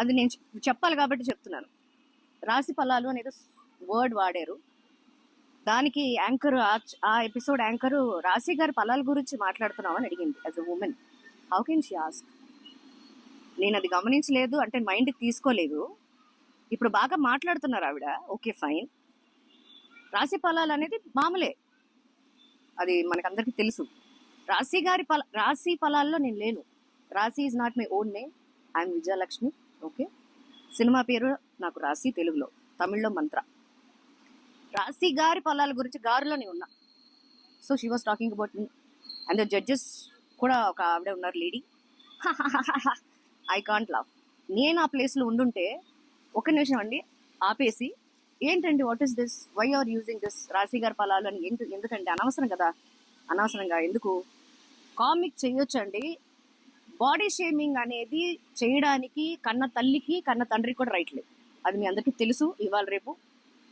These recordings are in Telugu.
అది నేను చెప్పాలి కాబట్టి చెప్తున్నాను. రాశి ఫలాలు అనేది వర్డ్ వాడారు. దానికి యాంకర్ ఆ ఎపిసోడ్ యాంకర్ రాశి గారి ఫలాల గురించి మాట్లాడుతున్నామని అడిగింది as a women. How can she ask? నేను అది గమనించలేదు అంటే మైండ్కి తీసుకోలేదు. ఇప్పుడు బాగా మాట్లాడుతున్నారు ఆవిడ, ఓకే ఫైన్. రాశి ఫలాలు అనేది మామూలే, అది మనకందరికీ తెలుసు. రాశి ఫలాల్లో నేను లేను. రాశి is not my own name. I'm Vijayalakshmi. Okay, cinema పేరు నాకు రాశి, తెలుగులో, తమిళ్లో మంత్ర. రాశి గారి ఫలాల గురించి గారులోనే ఉన్నా. So she was talking about me and the judges కూడా ఒక ఆవిడ ఉన్నారు, లేడీ. I can't love. నేను ఆ ప్లేస్లో ఉండుంటే ఒక నిమిషం అండి ఆపేసి, ఏంటండి what is this, why are using this రాశి గారి ఫలాలు అని ఎందుకంటే అనవసరం కదా, అనవసరంగా ఎందుకు. కామిక్ చేయొచ్చండి. బాడీ షేమింగ్ అనేది చేయడానికి కన్న తల్లికి కన్న తండ్రికి కూడా రైట్ లేదు. అది మీ అందరికీ తెలుసు ఇవాళ రేపు.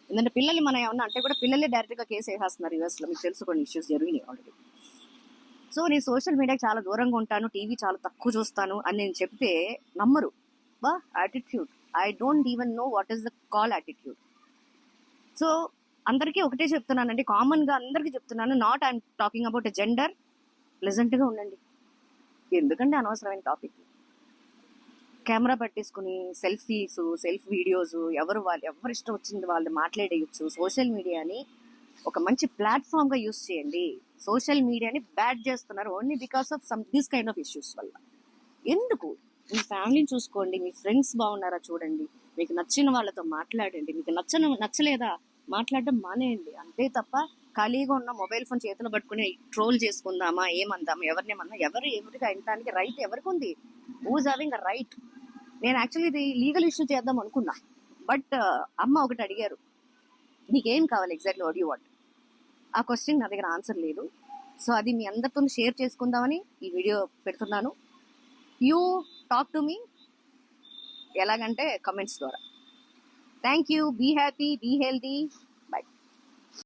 ఎందుకంటే పిల్లలు మనం ఏమన్నా అంటే కూడా పిల్లలే డైరెక్ట్గా కేసు వేసేస్తున్నారు యూఎస్లో. మీకు తెలుసు కొన్ని ఇష్యూస్ జరిగినాయి ఆల్రెడీ. సో నేను సోషల్ మీడియాకి చాలా దూరంగా ఉంటాను, టీవీ చాలా తక్కువ చూస్తాను అని నేను చెప్తే నమ్మరు. బా attitude, I don't even know what is the call attitude. So అందరికీ ఒకటే చెప్తున్నానండి, కామన్గా అందరికీ చెప్తున్నాను, not I'm talking about a gender. ప్లెజెంట్గా ఉండండి. ఎందుకంటే అనవసరమైన టాపిక్ కెమెరా పట్టేసుకుని సెల్ఫీస్, సెల్ఫ్ వీడియోస్, ఎవరు ఇష్టం వచ్చింది వాళ్ళు మాట్లాడేయచ్చు. సోషల్ మీడియాని ఒక మంచి ప్లాట్ఫామ్గా యూస్ చేయండి. సోషల్ మీడియాని బ్యాడ్ చేస్తున్నారు only because of these kind of issues వల్ల. ఎందుకు? మీ ఫ్యామిలీని చూసుకోండి, మీ ఫ్రెండ్స్ బాగున్నారా చూడండి, మీకు నచ్చిన వాళ్ళతో మాట్లాడండి, మీకు నచ్చలేదా మాట్లాడడం మానేయండి. అంతే తప్ప ఖాళీగా ఉన్న మొబైల్ ఫోన్ చేతిలో పట్టుకుని ట్రోల్ చేసుకుందామా, ఏమందామా, ఎవరినేమన్నా, ఎవరికి అనడానికి రైట్ ఎవరికి ఉంది? Who's having a right? నేను యాక్చువల్లీ ఇది లీగల్ ఇష్యూ చేద్దాం అనుకున్నా, బట్ అమ్మ ఒకటి అడిగారు, నీకేం కావాలి ఎగ్జాక్ట్లీ, వాట్ యు వాంట్? ఆ క్వశ్చన్ నా దగ్గర ఆన్సర్ లేదు. సో అది మీ అందరితో షేర్ చేసుకుందామని ఈ వీడియో పెడుతున్నాను. యూ టాక్ టు మీ ఎలాగంటే కమెంట్స్ ద్వారా. Thank you. Be happy, be healthy.